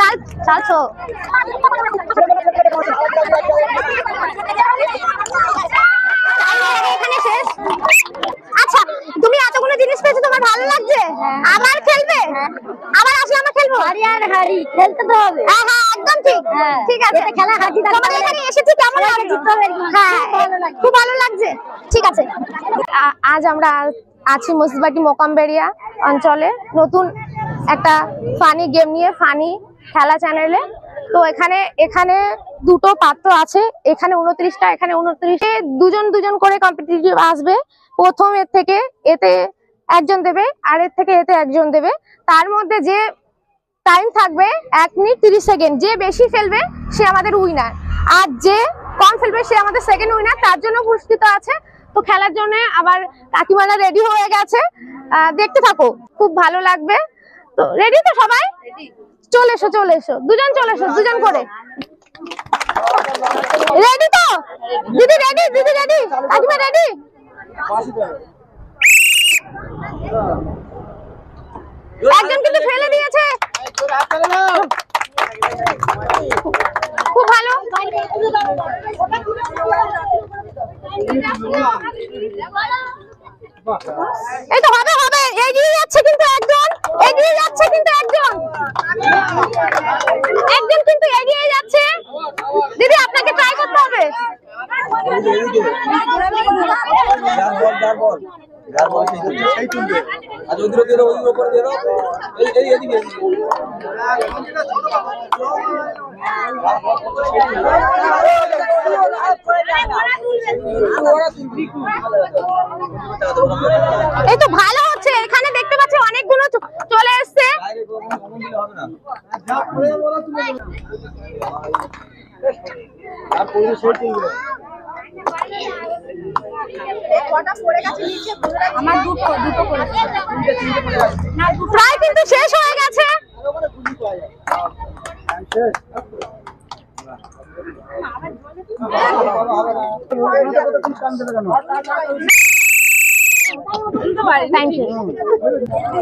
চাল চালছো এখানে শেষ। আচ্ছা তুমি এতগুলো জিনিস পেয়েছো, তোমার ভালো লাগছে? আবার খেলবে? আবার আসলে আমরা খেলবো? হারি আর হারি খেলতে তো হবে। হ্যাঁ হ্যাঁ একদম ঠিক। ঠিক আছে, এটা খেলা হাজি তোমাদের এখানে এসেছি কেমন লাগছে? হ্যাঁ খুব ভালো লাগছে। ঠিক আছে, আজ আমরা আছি মসজিদবাটি মোকামবেড়িয়া অঞ্চলে নতুন একটা ফানি গেম নিয়ে, ফানি খেলা চ্যানেলে। তো এখানে দুটো পাত্র আছে, এখানে 29টা, এখানে 29। দুজন দুজন করে কম্পিটিটিভ আসবে। প্রথম এর থেকে এতে একজন দেবে, আর এর থেকে এতে একজন দেবে। তার মধ্যে যে টাইম থাকবে 1 মিনিট 30 সেকেন্ড। যে বেশি ফেলবে সে আমাদের উইনার, আর যে কম ফেলবে সে আমাদের সেকেন্ড উইনার। তার জন্য পুরস্কৃত আছে। তো খেলার জন্য আবার কাকিমারা রেডি হয়ে গেছে, দেখতে থাকো, খুব ভালো লাগবে। তো রেডি তো সবাই? চলে এসো চলে এসো, দুজন চলে এসো, দুজন করে। রেডি তো দিদি? রেডি দিদি? রেডি কাকিমা? রেডি? একজন কিন্তু ফেলে দিয়েছে, খুব ভালো। এই তো হবে হবে, এগিয়ে যাচ্ছে কিন্তু একজন, এগিয়ে যাচ্ছে কিন্তু একজন, একজন কিন্তু এগিয়ে যাচ্ছে। দিদি আপনাকে ট্রাই করতে হবে। এই তো ভালো হচ্ছে, এখানে দেখতে পাচ্ছি অনেকগুলো চলে এসছে। প্রায় কিন্তু শেষ হয়ে গেছে।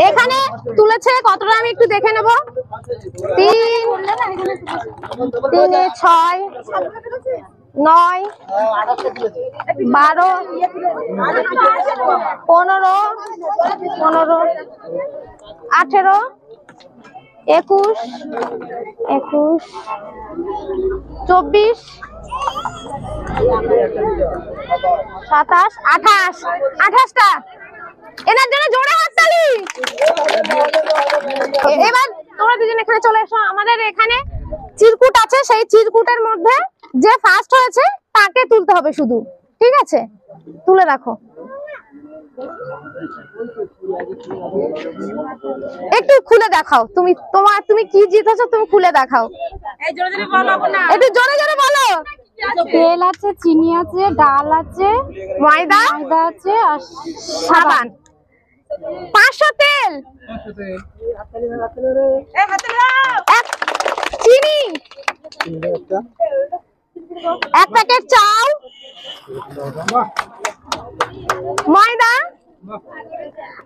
এখানে তুলেছে কতটা আমি একটু দেখে নেব। 3, 6, 9, 12, 15, 18, 21, 24, 27, 28টা। এনার জন্য জোরে হাততালি। এবার তোমরা দুজন এখানে চলে এসো। আমাদের এখানে চিরকুট আছে, সেই চিরকুটের মধ্যে যে ফার্স্ট হয়েছে তাকে তুলতে হবে শুধু, ঠিক আছে? তুলে রাখো, একটু খুলে দেখাও। তুমি কি জিতেছো তুমি খুলে দেখাও, একটু জোরে জোরে বলো। তেল আছে, চিনি আছে, ডাল আছে, ময়দা আছে আর সাবান। 500 তেল, চিনি, 1 প্যাকেট চাল, ময়দা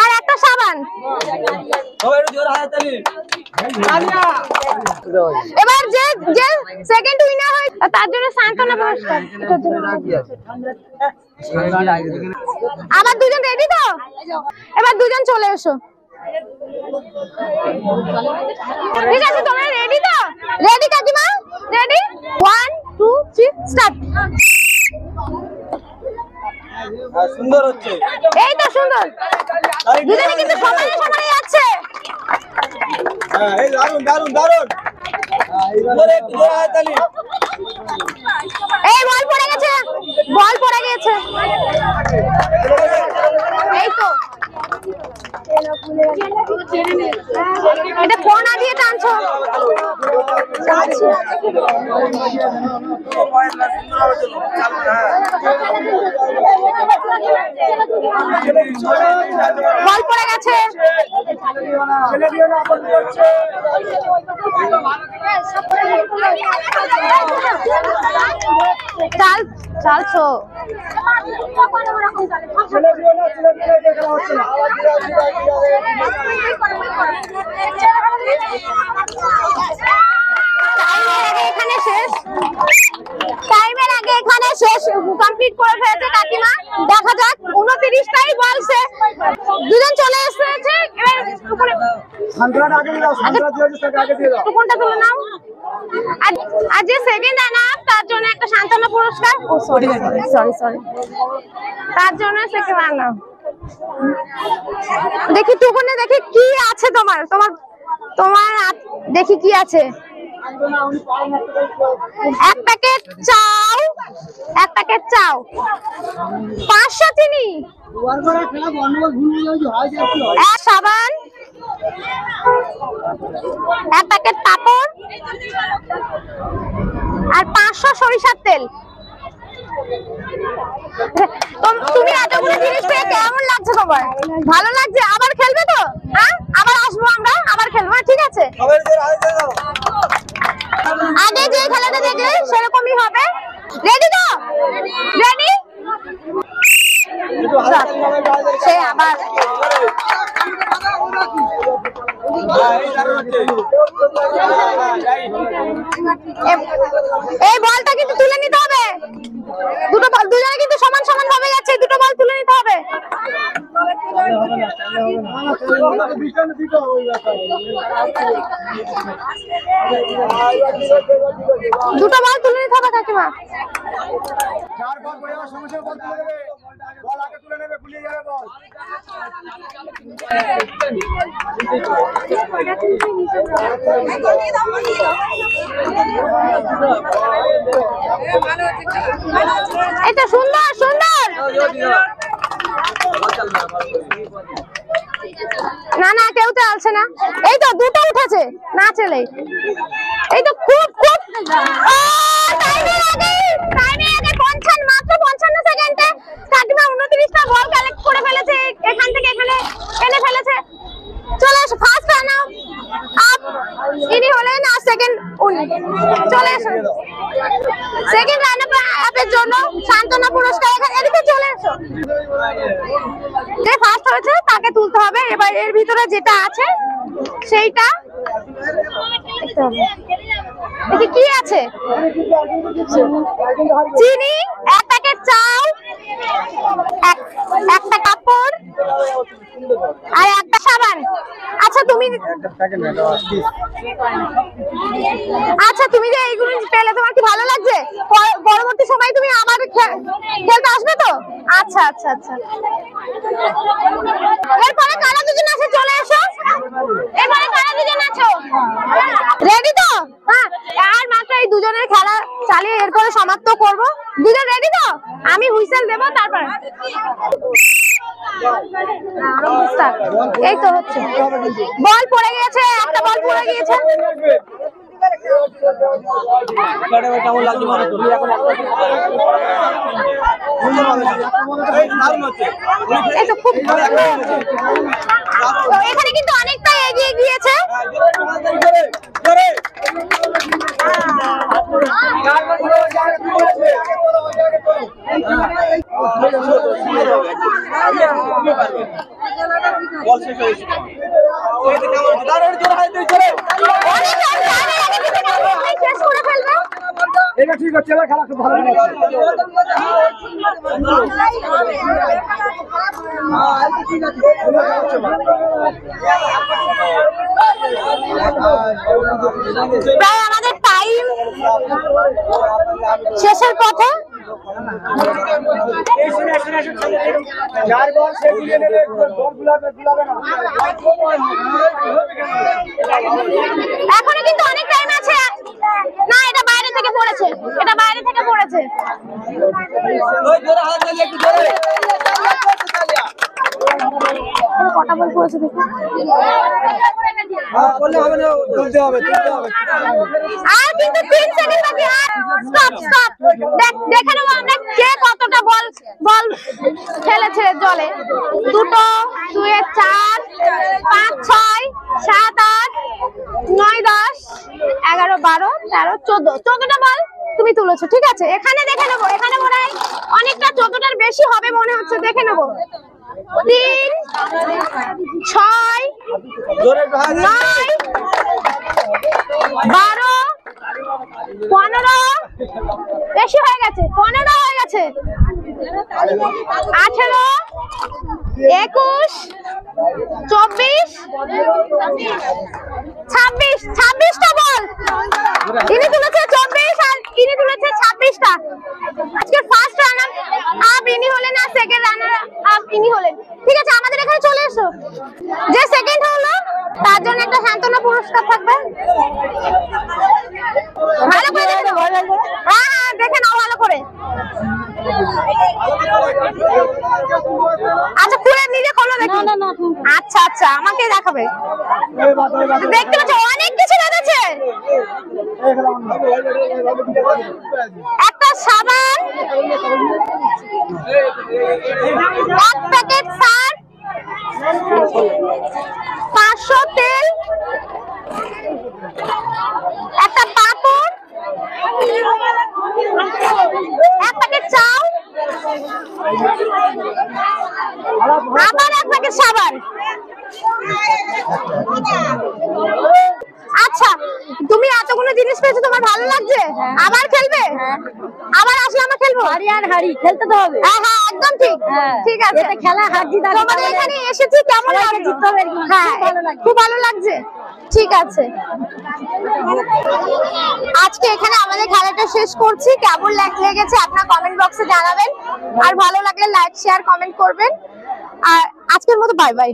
আর একটা সাবান। এবার যে সেকেন্ড উইনার হয় তার জন্য সান্ত্বনা পুরস্কার। আবার দুজন রেডি তো? এবার দুজন চলে এসো। ঠিক আছে, তোমরা রেডি তো? রেডি কাকিমা? রেডি? 1, 2, 3 স্টার্ট। সুন্দর হচ্ছে, এই তো সুন্দর, দুজনে কিন্তু সমানে সমানে যাচ্ছে। এই দারুন দারুন দারুন। এই বল পড়ে গেছে, বল পড়ে গেছে। এই তো এটা কোনা দিয়ে টানছো। বল পড়ে গেছে। চাল চালছো। কমপ্লিট করে ফেলেছে কাকিমা। দেখা যাক 29টাই বলছে, দুজন চলে এসেছে। এবার সন্ত্রাটা আগে দাও, সন্ত্রা দিয়ে দিতে আগে দিয়ে দাও। কোনটা তুলে নাও। আর যে সেকেন্ড রানার তার জন্য একটা সান্ত্বনা পুরস্কার। ও সরি সরি, তার জন্য সেকেন্ড রানার। দেখি টুকুনে, দেখি কি আছে তোমার তোমার তোমার দেখি কি আছে। এক প্যাকেট চাও, এক প্যাকেট চাও, 500 চিনি, এক সাবান, এক প্যাকেট পাপড় আর 500 সরিষার তেল। তুমি এতগুলো জিনিস পেয়ে কেমন লাগছে তোমার? ভালো লাগছে? আবার খেলবে তো? হ্যাঁ, আবার আসবো আমরা, আবার খেলবো। ঠিক আছে, আগে যে খেলাটা দেখলে সেরকমই হবে। রেডি তো? রেডি? সে আবার এই বলটা কিন্তু তুলে নিতে হবে। দুজনে কিন্তু সমান সমান ভাবে যাচ্ছে, দুটো বল তুলে নিতে হবে। দুটো বল তুলে নিতে হবে কাকিমা। এটা সুন্দর সুন্দর। না না, কেউ তো আসছে না। এই তো দুটো উঠেছে না চলে। এই তো খুব খুব টাইমের আগে 55 সেকেন্ডে কাকিমা 29টা বল কালেক্ট করে ফেলেছে, এখান থেকে এখানে এনে ফেলেছে। চলে এসো, ফার্স্ট রানার আপ ইনি হলেন, আর সেকেন্ড উনি। চলে এসো, সেকেন্ড রানার আপের জন্য সান্ত্বনা পুরস্কার। এদিকে চলে এসো। যে ফার্স্ট হয়েছে তাকে তুলতে হবে। এবার এর ভিতরে যেটা আছে সেইটা দেখি কি আছে। চিনি, এক প্যাকেট চাল, একটা কাপড় আর একটা সাবান। আচ্ছা তুমি যে এইগুলো পেলে তোমার কি ভালো লাগছে? পরবর্তী সময় তুমি আবার খেলতে আসবে তো? আচ্ছা আচ্ছা আচ্ছা। এরপরে কারা দুজন আছে চলে এসো। এবারে কারা দুজন আছো? রেডি তো? হ্যাঁ, আর মাত্র এই দুজনের খেলা চালিয়ে এরপরে সমাপ্ত করব। দুজন রেডি তো? আমি হুইসেল দেব, তারপর এই তো হচ্ছে। বল পড়ে গিয়েছে, একটা বল পড়ে গিয়েছে। কেমন লাগছে মনে করি এখন এই তো খুব তো এখানে কিন্তু অনেকটা এগিয়ে গিয়েছে। এটা ঠিক আছে, খেলা খুব ভালো প্রায় আমাদের টাইম শেষের পথে। এখনো কিন্তু অনেক টাইম আছে। না, এটা বাইরে থেকে পড়েছে, এটা বাইরে থেকে পড়েছে। কটা বল পড়েছে দেখো। আর কিন্তু 3 সেকেন্ড বাকি। স্টপ স্টপ, দেখে নেবো আমরা কে কতটা বল ফেলেছে জলে। 2, 2, 4, 5, 6, 7, 8, 9, 10, 11, 12, 13, 14। 14টা বল তুমি তুলেছো, ঠিক আছে। এখানে দেখে নেবো, এখানে মনে হয় অনেকটা 14টার বেশি হবে মনে হচ্ছে। দেখে নেবো। 3, 6, 9, 12, 15 বেশি হয়ে গেছে, 15 হয়ে গেছে, 18 21 24 26, 26টা বল। ইনি তুলেছে 24 আর ইনি তুলেছে 26টা। আজকে ফার্স্ট রানার আপ ইনি হলেন আর সেকেন্ড রানার আপ ইনি হলেন। ঠিক আছে, আমাদের এখানে চলে এসো। যে সেকেন্ড হলো তার জন্য একটা সান্ত্বনা পুরস্কার থাকবে। ভালো করে দেখে নাও। হ্যাঁ হ্যাঁ, দেখে নাও ভালো করে। আচ্ছা, খুলে নিজে খোলো দেখি। আচ্ছা আচ্ছা, আমাকে দেখাবে। দেখতে পাচ্ছ অনেক কিছু বেঁধেছে। একটা সাবান, এক প্যাকেট সার্ফ, 500 তেল, একটা পাপড়, এক প্যাকেট চাউ, আবার এক প্যাকেট সাবান। আচ্ছা, তুমি এতগুলো জিনিস পেয়েছো, তোমার ভালো লাগছে? আবার খেলবে? আবার আসলে আমরা খেলবো। হারি আর হারি খেলতে তো হবে। হ্যাঁ হ্যাঁ, একদম ঠিক। ঠিক আছে, এতে খেলা হার জিত আছে। তোমাদের এখানে এসেছি, কেমন লাগছে? জিততে হবে। হ্যাঁ, খুব ভালো লাগছে। খুব ভালো লাগছে। ঠিক আছে, আজকে এখানে আমাদের খেলাটা শেষ করছি। কেমন লেগেছে আপনার কমেন্ট বক্সে জানাবেন, আর ভালো লাগলে লাইক শেয়ার কমেন্ট করবেন। আর আজকের মতো বাই বাই।